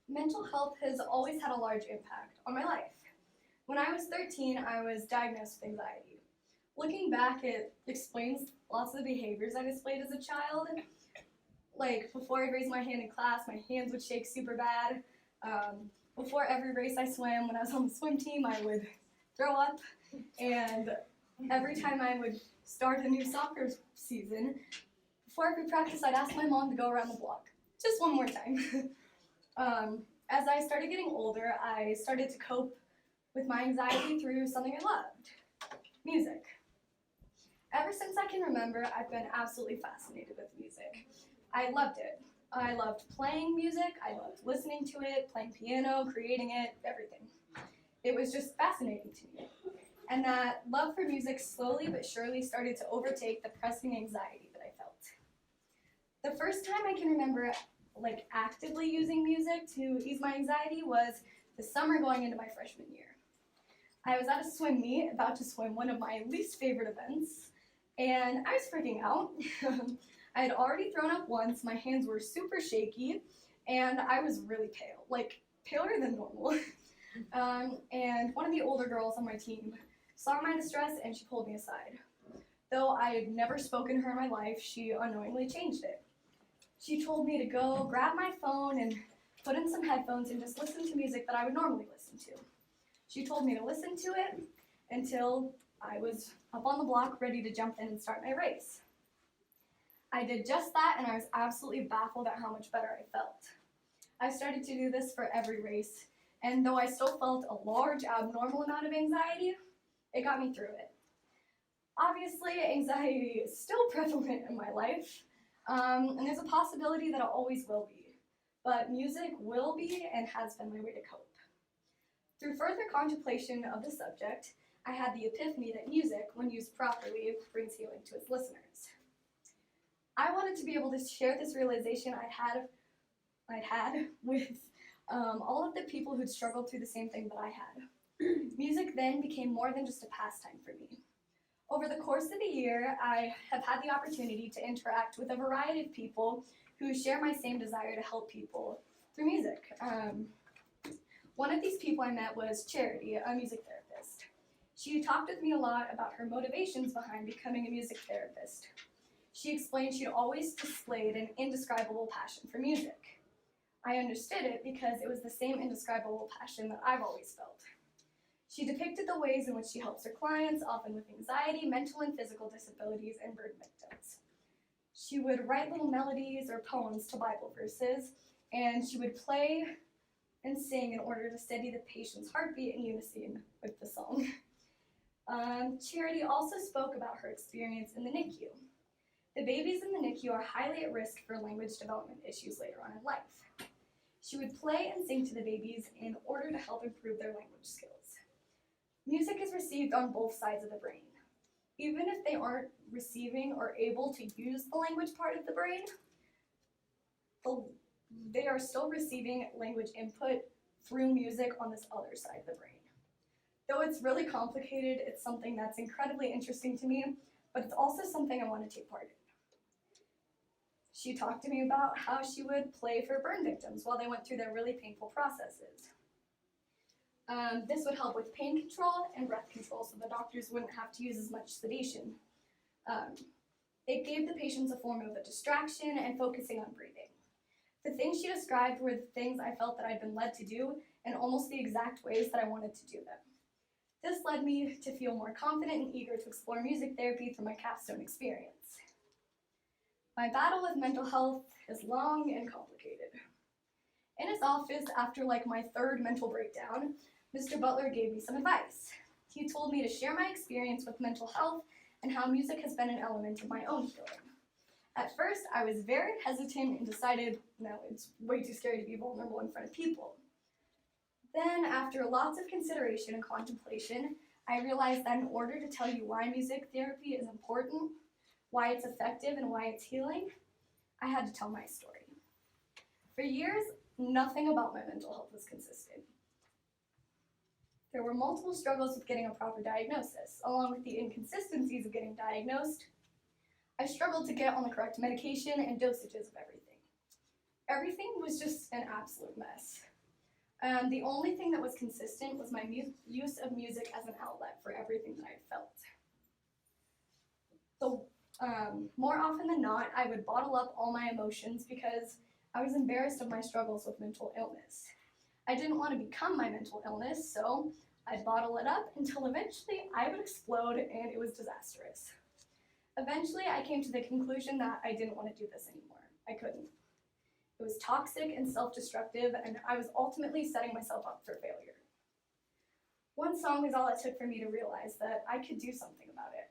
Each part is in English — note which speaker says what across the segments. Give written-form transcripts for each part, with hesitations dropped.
Speaker 1: Mental health has always had a large impact on my life. When I was 13, I was diagnosed with anxiety. Looking back, it explains lots of the behaviors I displayed as a child. Like, before I'd raise my hand in class, my hands would shake super bad. Before every race I swam, when I was on the swim team, I would throw up. And every time I would start a new soccer season, before every practice, I'd ask my mom to go around the block. Just one more time. As I started getting older, I started to cope with my anxiety through something I loved, music. Ever since I can remember, I've been absolutely fascinated with music. I loved it. I loved playing music, I loved listening to it, playing piano, creating it, everything. It was just fascinating to me. And that love for music slowly but surely started to overtake the pressing anxiety that I felt. The first time I can remember actively using music to ease my anxiety was the summer going into my freshman year. I was at a swim meet, about to swim one of my least favorite events, and I was freaking out. I had already thrown up once, my hands were super shaky, and I was really pale, paler than normal. And one of the older girls on my team saw my distress and she pulled me aside. Though I had never spoken to her in my life, she unknowingly changed it. She told me to go grab my phone and put in some headphones and just listen to music that I would normally listen to. She told me to listen to it until I was up on the block ready to jump in and start my race. I did just that, and I was absolutely baffled at how much better I felt. I started to do this for every race, and though I still felt a large, abnormal amount of anxiety, it got me through it. Obviously, anxiety is still prevalent in my life, and there's a possibility that it always will be, but music will be and has been my way to cope. Through further contemplation of the subject, I had the epiphany that music, when used properly, brings healing to its listeners. I wanted to be able to share this realization I'd had with all of the people who'd struggled through the same thing that I had. Music then became more than just a pastime for me. Over the course of the year, I have had the opportunity to interact with a variety of people who share my same desire to help people through music. One of these people I met was Charity, a music therapist. She talked with me a lot about her motivations behind becoming a music therapist. She explained she'd always displayed an indescribable passion for music. I understood it because it was the same indescribable passion that I've always felt. She depicted the ways in which she helps her clients, often with anxiety, mental and physical disabilities, and burn victims. She would write little melodies or poems to Bible verses, and she would play and sing in order to steady the patient's heartbeat in unison with the song. Charity also spoke about her experience in the NICU. The babies in the NICU are highly at risk for language development issues later on in life. She would play and sing to the babies in order to help improve their language skills. Music is received on both sides of the brain. Even if they aren't receiving or able to use the language part of the brain, they are still receiving language input through music on this other side of the brain. Though it's really complicated, it's something that's incredibly interesting to me, but it's also something I want to take part in. She talked to me about how she would play for burn victims while they went through their really painful processes. This would help with pain control and breath control so the doctors wouldn't have to use as much sedation. It gave the patients a form of a distraction and focusing on breathing. The things she described were the things I felt that I'd been led to do in almost the exact ways that I wanted to do them. This led me to feel more confident and eager to explore music therapy through my Capstone experience. My battle with mental health is long and complicated. In his office, after my third mental breakdown, Mr. Butler gave me some advice. He told me to share my experience with mental health and how music has been an element of my own healing. At first, I was very hesitant and decided, no, it's way too scary to be vulnerable in front of people. Then, after lots of consideration and contemplation, I realized that in order to tell you why music therapy is important, why it's effective, and why it's healing, I had to tell my story. For years, nothing about my mental health was consistent. There were multiple struggles with getting a proper diagnosis, along with the inconsistencies of getting diagnosed. I struggled to get on the correct medication and dosages of everything. Everything was just an absolute mess. The only thing that was consistent was my use of music as an outlet for everything that I felt. So more often than not, I would bottle up all my emotions because I was embarrassed of my struggles with mental illness. I didn't want to become my mental illness, so I'd bottle it up until eventually I would explode and it was disastrous. Eventually, I came to the conclusion that I didn't want to do this anymore. I couldn't. It was toxic and self-destructive, and I was ultimately setting myself up for failure. One song is all it took for me to realize that I could do something about it.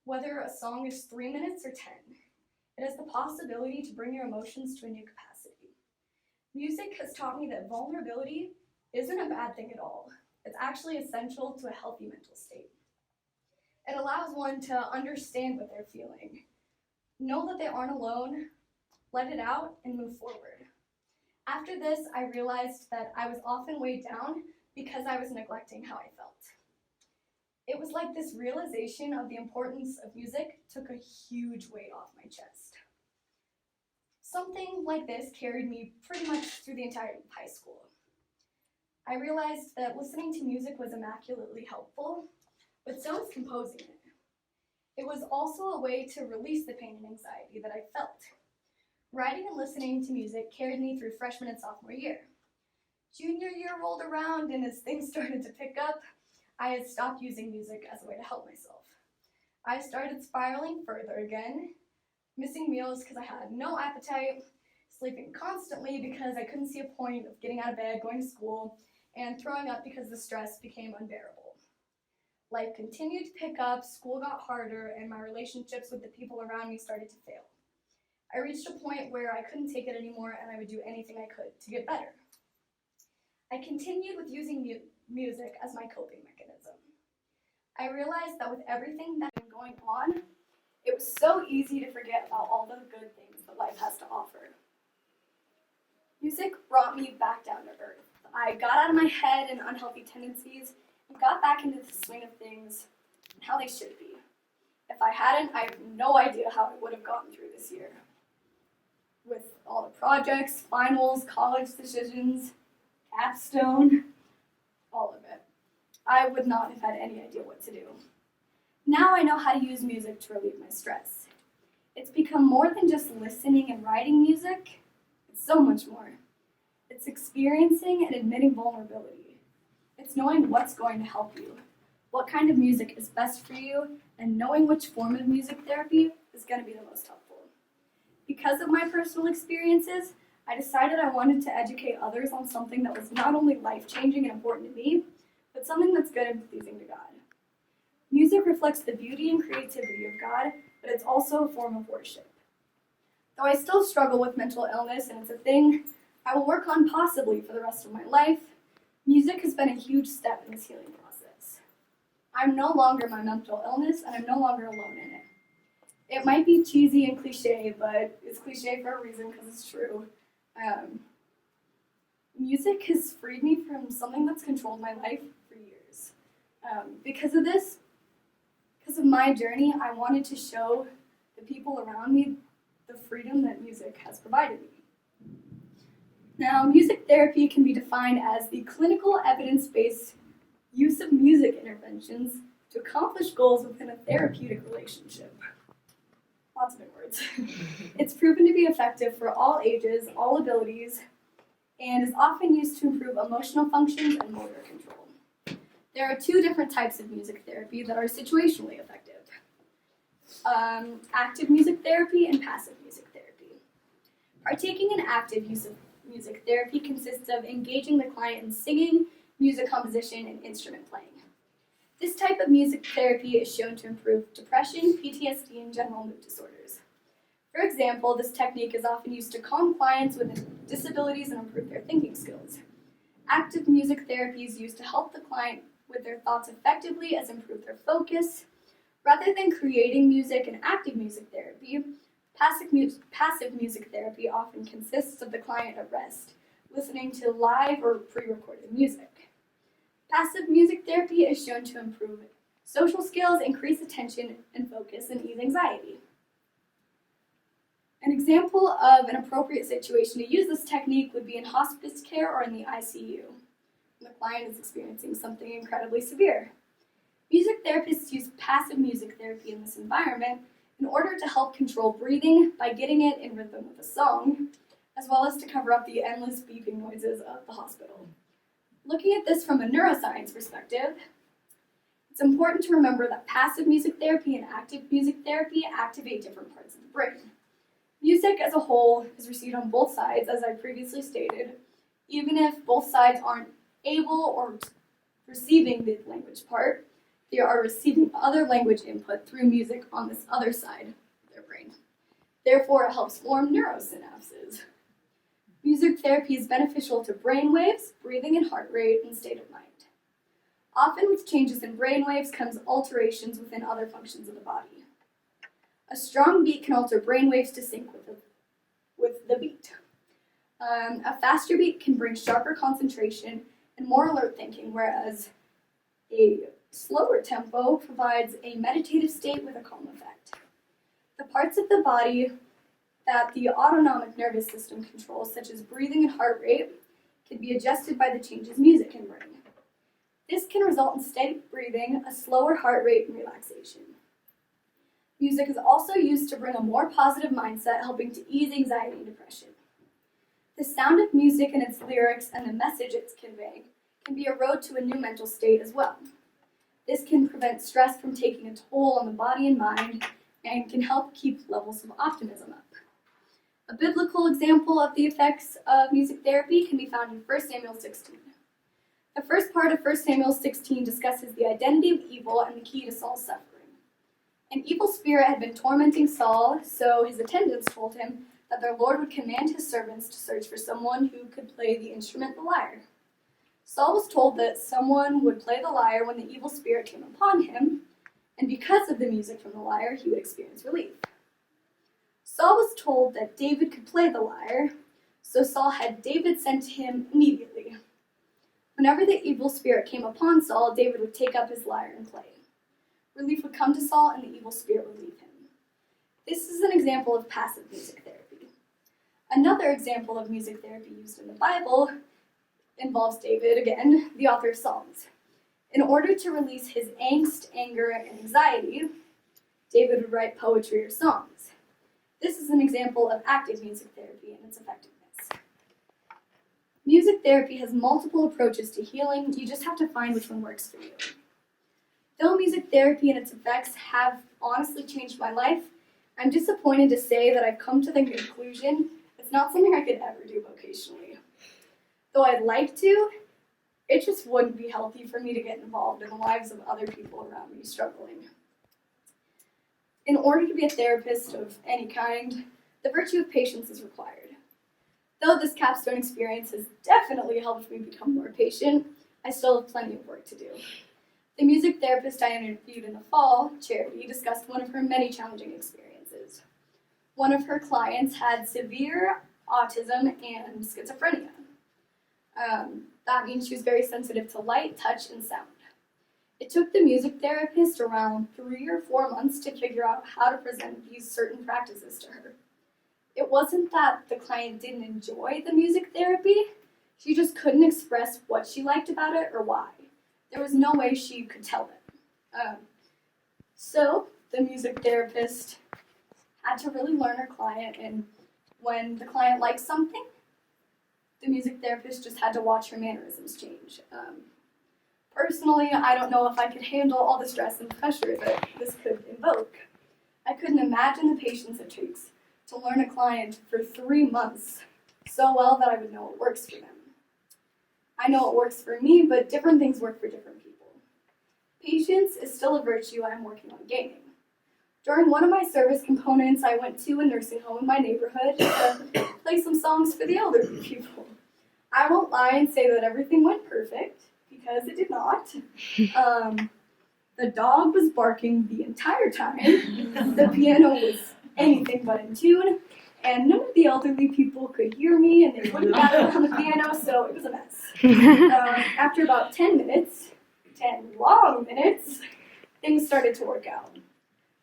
Speaker 1: Whether a song is 3 minutes or 10, it has the possibility to bring your emotions to a new capacity. Music has taught me that vulnerability isn't a bad thing at all. It's actually essential to a healthy mental state. It allows one to understand what they're feeling, know that they aren't alone, let it out, and move forward. After this, I realized that I was often weighed down because I was neglecting how I felt. It was like this realization of the importance of music took a huge weight off my chest. Something like this carried me pretty much through the entire high school. I realized that listening to music was immaculately helpful, but so is composing it. It was also a way to release the pain and anxiety that I felt. Writing and listening to music carried me through freshman and sophomore year. Junior year rolled around, and as things started to pick up, I had stopped using music as a way to help myself. I started spiraling further again, missing meals because I had no appetite, sleeping constantly because I couldn't see a point of getting out of bed, going to school, and throwing up because the stress became unbearable. Life continued to pick up, school got harder, and my relationships with the people around me started to fail. I reached a point where I couldn't take it anymore, and I would do anything I could to get better. I continued with using music as my coping mechanism. I realized that with everything that had been going on, it was so easy to forget about all the good things that life has to offer. Music brought me back down to earth. I got out of my head and unhealthy tendencies and got back into the swing of things and how they should be. If I hadn't, I have no idea how I would have gotten through this year. With all the projects, finals, college decisions, Capstone, all of it. I would not have had any idea what to do. Now I know how to use music to relieve my stress. It's become more than just listening and writing music. It's so much more. It's experiencing and admitting vulnerability. It's knowing what's going to help you, what kind of music is best for you, and knowing which form of music therapy is going to be the most helpful. Because of my personal experiences, I decided I wanted to educate others on something that was not only life-changing and important to me, but something that's good and pleasing to God. Music reflects the beauty and creativity of God, but it's also a form of worship. Though I still struggle with mental illness, and it's a thing I will work on possibly for the rest of my life, music has been a huge step in this healing process. I'm no longer my mental illness, and I'm no longer alone in it. It might be cheesy and cliche, but it's cliche for a reason because it's true. Music has freed me from something that's controlled my life for years. Because of this, because of my journey, I wanted to show the people around me the freedom that music has provided me. Now, music therapy can be defined as the clinical evidence-based use of music interventions to accomplish goals within a therapeutic relationship. Lots of big words. It's proven to be effective for all ages, all abilities, and is often used to improve emotional functions and motor control. There are two different types of music therapy that are situationally effective. Active music therapy and passive music therapy. Partaking in active use of music therapy consists of engaging the client in singing, music composition, and instrument playing. This type of music therapy is shown to improve depression, PTSD, and general mood disorders. For example, this technique is often used to calm clients with disabilities and improve their thinking skills. Active music therapy is used to help the client with their thoughts effectively as improve their focus. Rather than creating music and active music therapy, passive music therapy often consists of the client at rest, listening to live or pre-recorded music. Passive music therapy is shown to improve social skills, increase attention and focus, and ease anxiety. An example of an appropriate situation to use this technique would be in hospice care or in the ICU, when the client is experiencing something incredibly severe. Music therapists use passive music therapy in this environment in order to help control breathing by getting it in rhythm with a song, as well as to cover up the endless beeping noises of the hospital. Looking at this from a neuroscience perspective, it's important to remember that passive music therapy and active music therapy activate different parts of the brain. Music as a whole is received on both sides, as I previously stated, even if both sides aren't able or receiving the language part, they are receiving other language input through music on this other side of their brain. Therefore, it helps form neurosynapses. Music therapy is beneficial to brain waves, breathing and heart rate, and state of mind. Often with changes in brain waves comes alterations within other functions of the body. A strong beat can alter brain waves to sync with the beat. A faster beat can bring sharper concentration and more alert thinking, whereas a slower tempo provides a meditative state with a calm effect. The parts of the body that the autonomic nervous system controls, such as breathing and heart rate, can be adjusted by the changes music can bring. This can result in steady breathing, a slower heart rate, and relaxation. Music is also used to bring a more positive mindset, helping to ease anxiety and depression. The sound of music and its lyrics and the message it's conveying can be a road to a new mental state as well. This can prevent stress from taking a toll on the body and mind and can help keep levels of optimism up. A biblical example of the effects of music therapy can be found in 1 Samuel 16. The first part of 1 Samuel 16 discusses the identity of evil and the key to Saul's suffering. An evil spirit had been tormenting Saul, so his attendants told him that their Lord would command his servants to search for someone who could play the instrument, the lyre. Saul was told that someone would play the lyre when the evil spirit came upon him, and because of the music from the lyre, he would experience relief. Saul was told that David could play the lyre, so Saul had David sent to him immediately. Whenever the evil spirit came upon Saul, David would take up his lyre and play. Relief would come to Saul, and the evil spirit would leave him. This is an example of passive music therapy. Another example of music therapy used in the Bible involves David, again, the author of Psalms. In order to release his angst, anger, and anxiety, David would write poetry or songs. This is an example of active music therapy and its effectiveness. Music therapy has multiple approaches to healing. You just have to find which one works for you. Though music therapy and its effects have honestly changed my life, I'm disappointed to say that I've come to the conclusion it's not something I could ever do vocationally. Though I'd like to, it just wouldn't be healthy for me to get involved in the lives of other people around me struggling. In order to be a therapist of any kind, the virtue of patience is required. Though this Capstone experience has definitely helped me become more patient, I still have plenty of work to do. The music therapist I interviewed in the fall, Charity, discussed one of her many challenging experiences. One of her clients had severe autism and schizophrenia. That means she was very sensitive to light, touch, and sound. It took the music therapist around 3 or 4 months to figure out how to present these certain practices to her. It wasn't that the client didn't enjoy the music therapy, she just couldn't express what she liked about it or why. There was no way she could tell them. So the music therapist had to really learn her client, and when the client liked something, the music therapist just had to watch her mannerisms change. Personally, I don't know if I could handle all the stress and pressure that this could invoke. I couldn't imagine the patience it takes to learn a client for 3 months so well that I would know it works for them. I know it works for me, but different things work for different people. Patience is still a virtue I'm working on gaining. During one of my service components, I went to a nursing home in my neighborhood to play some songs for the elderly people. I won't lie and say that everything went perfect, because it did not. The dog was barking the entire time. The piano was anything but in tune, and none of the elderly people could hear me, and they wouldn't battle on the piano, so it was a mess. After about 10 long minutes, things started to work out.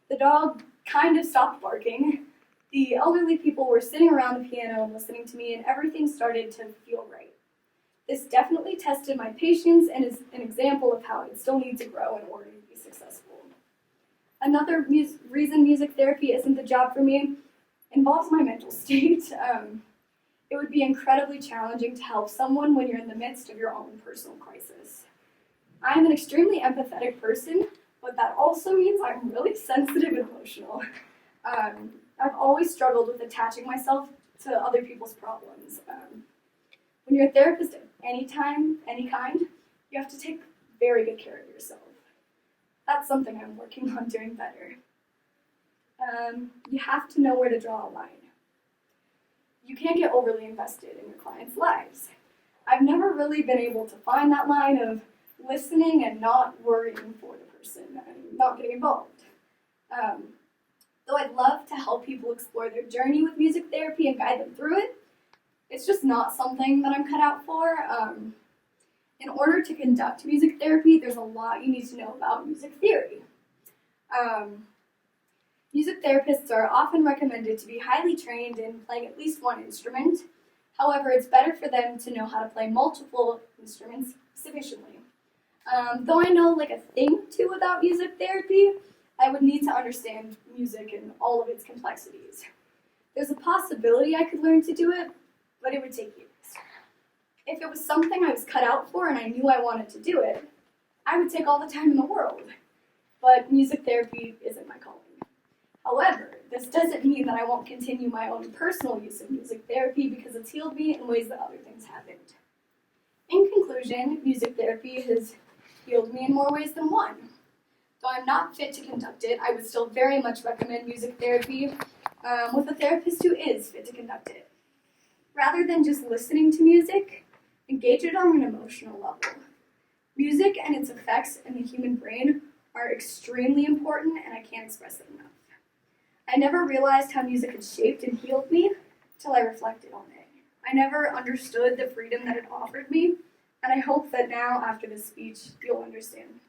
Speaker 1: The dog kind of stopped barking. The elderly people were sitting around the piano and listening to me, and everything started to feel right. This definitely tested my patience and is an example of how I still need to grow in order to be successful. Another reason music therapy isn't the job for me involves my mental state. It would be incredibly challenging to help someone when you're in the midst of your own personal crisis. I'm an extremely empathetic person, but that also means I'm really sensitive and emotional. I've always struggled with attaching myself to other people's problems. When you're a therapist of any time, any kind, you have to take very good care of yourself. That's something I'm working on doing better. You have to know where to draw a line. You can't get overly invested in your clients' lives. I've never really been able to find that line of listening and not worrying for the person and not getting involved. Though I'd love to help people explore their journey with music therapy and guide them through it, it's just not something that I'm cut out for. In order to conduct music therapy, there's a lot you need to know about music theory. Music therapists are often recommended to be highly trained in playing at least one instrument. However, it's better for them to know how to play multiple instruments sufficiently. Though I know like a thing or two about music therapy, I would need to understand music and all of its complexities. There's a possibility I could learn to do it, but it would take years. If it was something I was cut out for and I knew I wanted to do it, I would take all the time in the world. But music therapy isn't my calling. However, this doesn't mean that I won't continue my own personal use of music therapy because it's healed me in ways that other things haven't. In conclusion, music therapy has healed me in more ways than one. Though I'm not fit to conduct it, I would still very much recommend music therapy with a therapist who is fit to conduct it. Rather than just listening to music, engage it on an emotional level. Music and its effects in the human brain are extremely important, and I can't express it enough. I never realized how music had shaped and healed me till I reflected on it. I never understood the freedom that it offered me, and I hope that now, after this speech, you'll understand.